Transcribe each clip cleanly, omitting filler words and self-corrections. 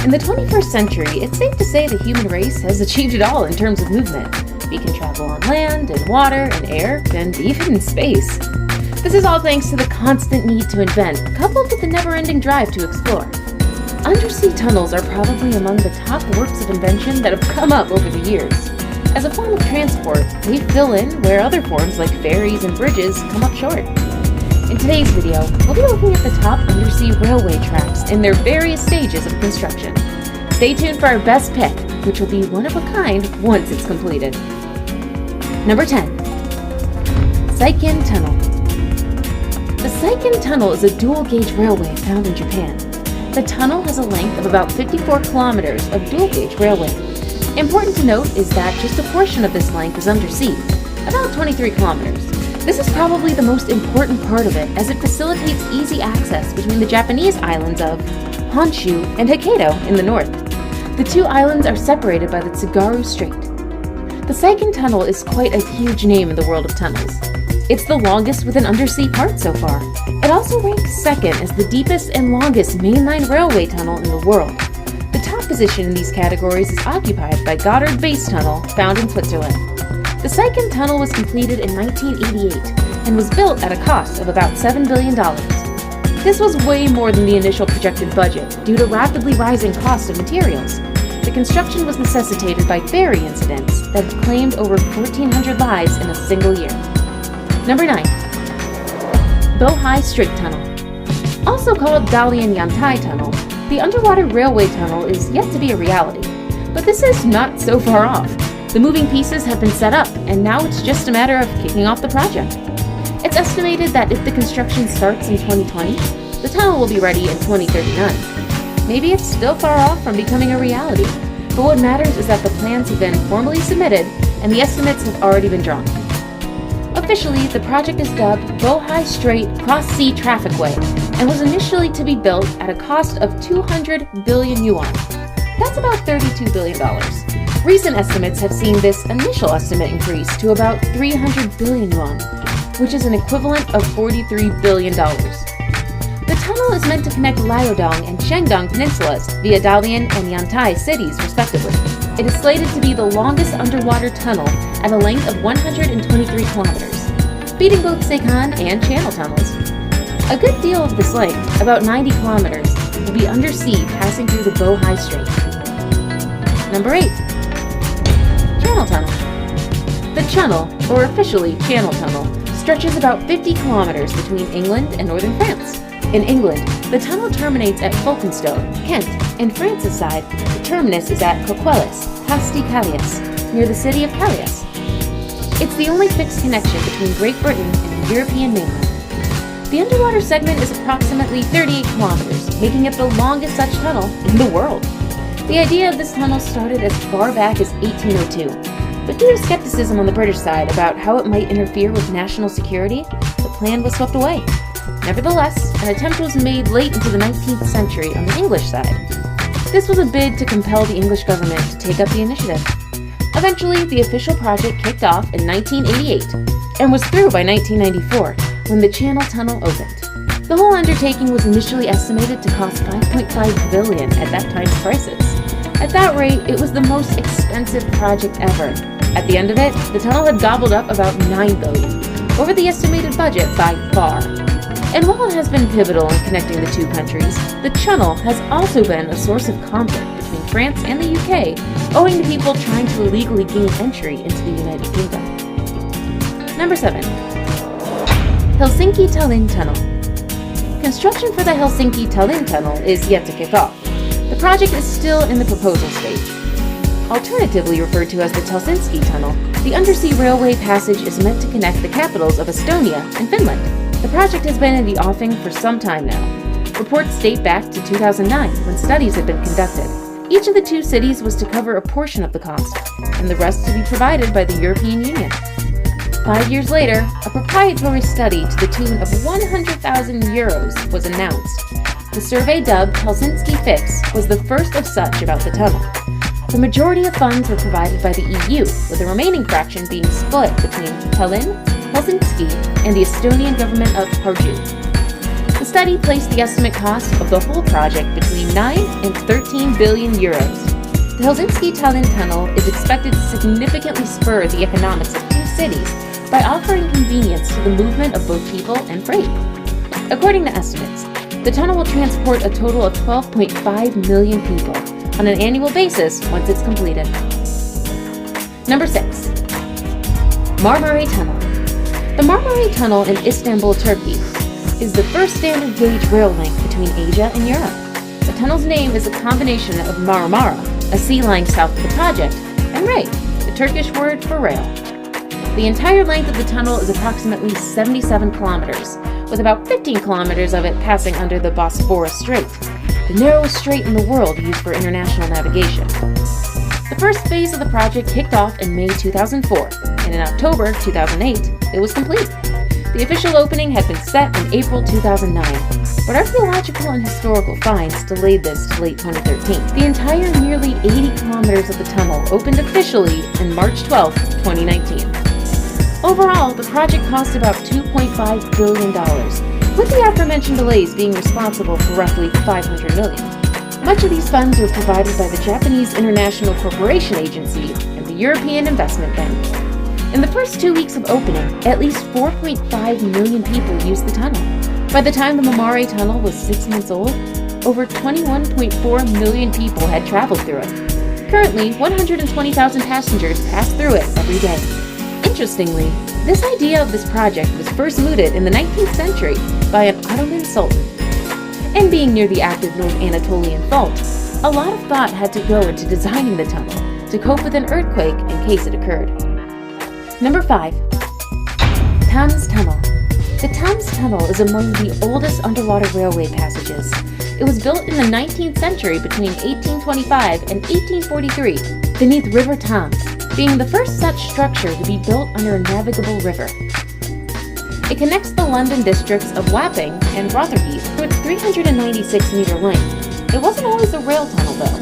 In the 21st century, it's safe to say the human race has achieved it all in terms of movement. We can travel on land, and water, and air, and even in space. This is all thanks to the constant need to invent, coupled with the never-ending drive to explore. Undersea tunnels are probably among the top works of invention that have come up over the years. As a form of transport, we fill in where other forms like ferries and bridges come up short. In today's video, we'll be looking at the top undersea railway tracks in their various stages of construction. Stay tuned for our best pick, which will be one of a kind once it's completed. Number 10. Seiken Tunnel. The Seiken Tunnel is a dual-gauge railway found in Japan. The tunnel has a length of about 54 kilometers of dual-gauge railway. Important to note is that just a portion of this length is undersea, about 23 kilometers. This is probably the most important part of it, as it facilitates easy access between the Japanese islands of Honshu and Hokkaido in the north. The two islands are separated by the Tsugaru Strait. The Seiken Tunnel is quite a huge name in the world of tunnels. It's the longest with an undersea part so far. It also ranks second as the deepest and longest mainline railway tunnel in the world. The top position in these categories is occupied by Gotthard Base Tunnel, found in Switzerland. The Seiken Tunnel was completed in 1988 and was built at a cost of about $7 billion. This was way more than the initial projected budget due to rapidly rising costs of materials. The construction was necessitated by ferry incidents that have claimed over 1,400 lives in a single year. Number 9. Bohai Strait Tunnel. Also called Dalian Yantai Tunnel, the underwater railway tunnel is yet to be a reality. But this is not so far off. The moving pieces have been set up, and now it's just a matter of kicking off the project. It's estimated that if the construction starts in 2020, the tunnel will be ready in 2039. Maybe it's still far off from becoming a reality, but what matters is that the plans have been formally submitted and the estimates have already been drawn. Officially, the project is dubbed Bohai Strait Cross-Sea Trafficway and was initially to be built at a cost of 200 billion yuan. That's about $32 billion. Recent estimates have seen this initial estimate increase to about 300 billion yuan, which is an equivalent of $43 billion. The tunnel is meant to connect Liaodong and Shandong peninsulas via Dalian and Yantai cities, respectively. It is slated to be the longest underwater tunnel at a length of 123 kilometers, beating both Seikan and Channel tunnels. A good deal of this length, about 90 kilometers, will be undersea passing through the Bohai Strait. Number 8. Channel Tunnel. The Channel, or officially Channel Tunnel, stretches about 50 kilometers between England and northern France. In England, the tunnel terminates at Folkestone, Kent. In France's side, the terminus is at Coquelles, Pas Calais, near the city of Calais. It's the only fixed connection between Great Britain and the European mainland. The underwater segment is approximately 38 kilometers, making it the longest such tunnel in the world. The idea of this tunnel started as far back as 1802, but due to skepticism on the British side about how it might interfere with national security, the plan was swept away. Nevertheless, an attempt was made late into the 19th century on the English side. This was a bid to compel the English government to take up the initiative. Eventually, the official project kicked off in 1988 and was through by 1994 when the Channel Tunnel opened. The whole undertaking was initially estimated to cost $5.5 billion at that time's prices. At that rate, it was the most expensive project ever. At the end of it, the tunnel had gobbled up about $9 billion, over the estimated budget by far. And while it has been pivotal in connecting the two countries, the channel has also been a source of conflict between France and the UK, owing to people trying to illegally gain entry into the United Kingdom. Number 7. Helsinki-Tallinn Tunnel. Construction for the Helsinki-Tallinn Tunnel is yet to kick off. The project is still in the proposal stage. Alternatively referred to as the Helsinki Tunnel, the undersea railway passage is meant to connect the capitals of Estonia and Finland. The project has been in the offing for some time now. Reports date back to 2009, when studies had been conducted. Each of the two cities was to cover a portion of the cost, and the rest to be provided by the European Union. 5 years later, a proprietary study to the tune of 100,000 euros was announced. The survey, dubbed Helsinki Fix, was the first of such about the tunnel. The majority of funds were provided by the EU, with the remaining fraction being split between Tallinn, Helsinki, and the Estonian government of Tartu. The study placed the estimate cost of the whole project between 9 and 13 billion euros. The Helsinki-Tallinn Tunnel is expected to significantly spur the economics of two cities by offering convenience to the movement of both people and freight. According to estimates, the tunnel will transport a total of 12.5 million people on an annual basis once it's completed. Number 6. Marmara Tunnel. The Marmara Tunnel in Istanbul, Turkey, is the first standard gauge rail link between Asia and Europe. The tunnel's name is a combination of Marmara, a sea lying south of the project, and Ray, the Turkish word for rail. The entire length of the tunnel is approximately 77 kilometers, with about 15 kilometers of it passing under the Bosphorus Strait, the narrowest strait in the world used for international navigation. The first phase of the project kicked off in May 2004, and in October 2008, it was complete. The official opening had been set in April 2009, but archaeological and historical finds delayed this to late 2013. The entire nearly 80 kilometers of the tunnel opened officially in March 12, 2019. Overall, the project cost about $2.5 billion, with the aforementioned delays being responsible for roughly $500 million. Much of these funds were provided by the Japanese International Cooperation Agency and the European Investment Bank. In the first 2 weeks of opening, at least 4.5 million people used the tunnel. By the time the Marmara Tunnel was 6 months old, over 21.4 million people had traveled through it. Currently, 120,000 passengers pass through it every day. Interestingly, this idea of this project was first mooted in the 19th century by an Ottoman sultan. And being near the active North Anatolian Fault, a lot of thought had to go into designing the tunnel to cope with an earthquake in case it occurred. Number 5. Thames Tunnel. The Thames Tunnel is among the oldest underwater railway passages. It was built in the 19th century between 1825 and 1843 beneath River Thames, being the first such structure to be built under a navigable river. It connects the London districts of Wapping and Rotherhithe through its 396-meter length. It wasn't always a rail tunnel, though.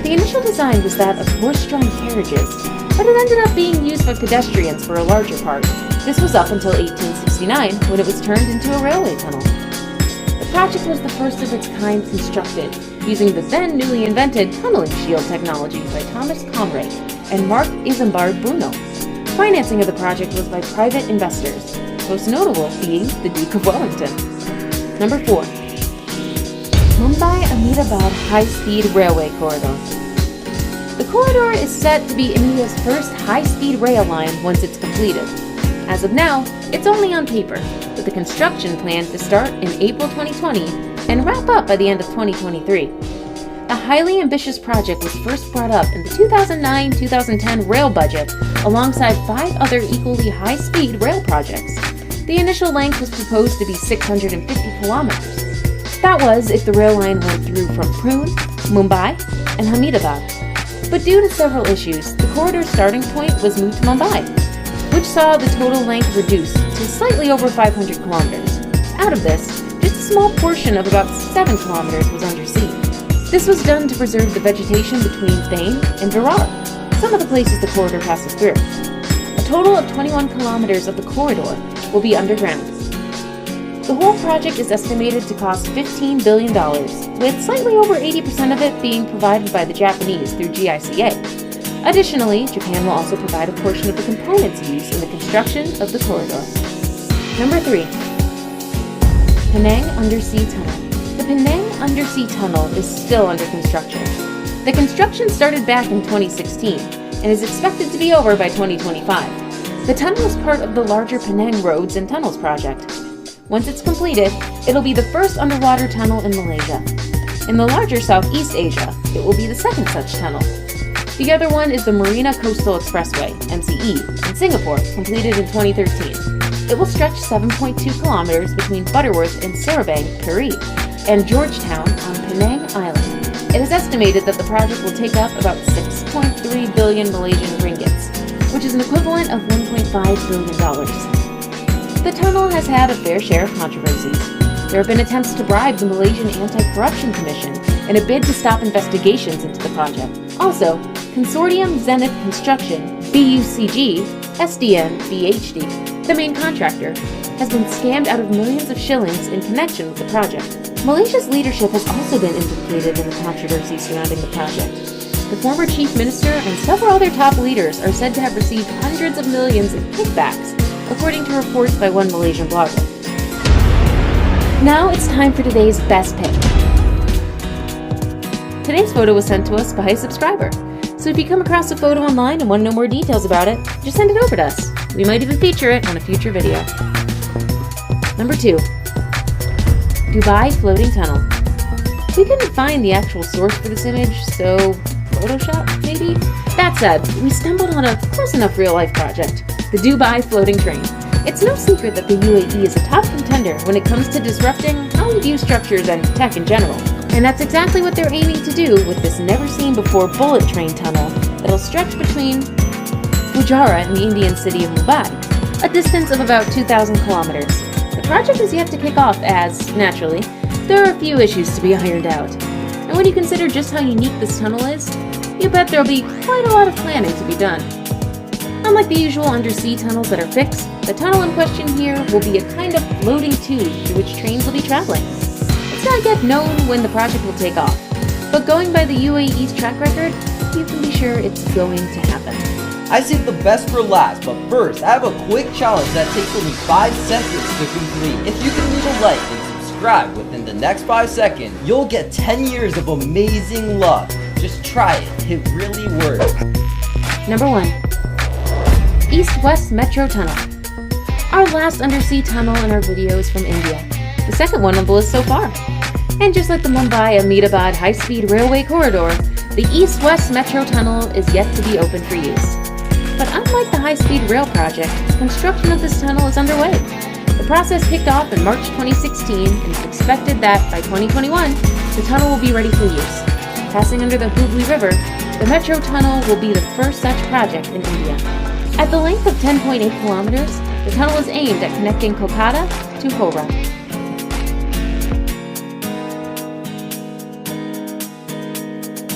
The initial design was that of horse-drawn carriages, but it ended up being used by pedestrians for a larger part. This was up until 1869, when it was turned into a railway tunnel. The project was the first of its kind constructed, using the then newly invented tunneling shield technology by Thomas Conray and Mark Isambard Bruno. Financing of the project was by private investors, most notable being the Duke of Wellington. Number 4. Mumbai-Ahmedabad High-Speed Railway Corridor. The corridor is set to be India's first high-speed rail line once it's completed. As of now, it's only on paper, with the construction planned to start in April 2020 and wrap up by the end of 2023. The highly ambitious project was first brought up in the 2009-2010 rail budget alongside 5 other equally high-speed rail projects. The initial length was proposed to be 650 kilometers. That was if the rail line went through from Pune, Mumbai, and Ahmedabad. But due to several issues, the corridor's starting point was moved to Mumbai, which saw the total length reduced to slightly over 500 kilometers. Out of this, just a small portion of about 7 kilometers was under sea. This was done to preserve the vegetation between Thane and Virar, some of the places the corridor passes through. A total of 21 kilometers of the corridor will be underground. The whole project is estimated to cost $15 billion, with slightly over 80% of it being provided by the Japanese through GICA. Additionally, Japan will also provide a portion of the components used in the construction of the corridor. Number 3. Penang Undersea Tunnel. The Penang Undersea Tunnel is still under construction. The construction started back in 2016 and is expected to be over by 2025. The tunnel is part of the larger Penang Roads and Tunnels project. Once it's completed, it'll be the first underwater tunnel in Malaysia. In the larger Southeast Asia, it will be the second such tunnel. The other one is the Marina Coastal Expressway, MCE, in Singapore, completed in 2013. It will stretch 7.2 kilometers between Butterworth and Sarabang, Peri, and Georgetown on Penang Island. It is estimated that the project will take up about 6.3 billion Malaysian ringgits, which is an equivalent of $1.5 billion. The tunnel has had a fair share of controversies. There have been attempts to bribe the Malaysian Anti-Corruption Commission in a bid to stop investigations into the project. Also, Consortium Zenith Construction, BUCG, SDM, BHD, the main contractor, has been scammed out of millions of shillings in connection with the project. Malaysia's leadership has also been implicated in the controversy surrounding the project. The former chief minister and several other top leaders are said to have received hundreds of millions in kickbacks, according to reports by one Malaysian blogger. Now it's time for today's best pick. Today's photo was sent to us by a subscriber, so if you come across a photo online and want to know more details about it, just send it over to us. We might even feature it on a future video. Number 2. Dubai Floating Tunnel. We couldn't find the actual source for this image, so Photoshop, maybe? That said, we stumbled on a close enough real-life project, the Dubai Floating Train. It's no secret that the UAE is a top contender when it comes to disrupting how we view structures and tech in general. And that's exactly what they're aiming to do with this never-seen-before bullet train tunnel that'll stretch between Fujairah and the Indian city of Mumbai, a distance of about 2,000 kilometers. The project is yet to kick off as, naturally, there are a few issues to be ironed out. And when you consider just how unique this tunnel is, you bet there'll be quite a lot of planning to be done. Unlike the usual undersea tunnels that are fixed, the tunnel in question here will be a kind of floating tube through which trains will be traveling. It's not yet known when the project will take off, but going by the UAE's track record, you can be sure it's going to happen. I saved the best for last, but first, I have a quick challenge that takes only 5 seconds to complete. If you can leave a like and subscribe within the next 5 seconds, you'll get 10 years of amazing luck. Just try it, it really works. Number 1. East-West Metro Tunnel. Our last undersea tunnel in our video is from India, the second one on the list so far. And just like the Mumbai-Ahmedabad high-speed railway corridor, the East-West Metro Tunnel is yet to be open for use. But unlike the high-speed rail project, construction of this tunnel is underway. The process kicked off in March 2016, and it's expected that by 2021, the tunnel will be ready for use. Passing under the Hooghly River, the Metro Tunnel will be the first such project in India. At the length of 10.8 kilometers, the tunnel is aimed at connecting Kolkata to Howrah.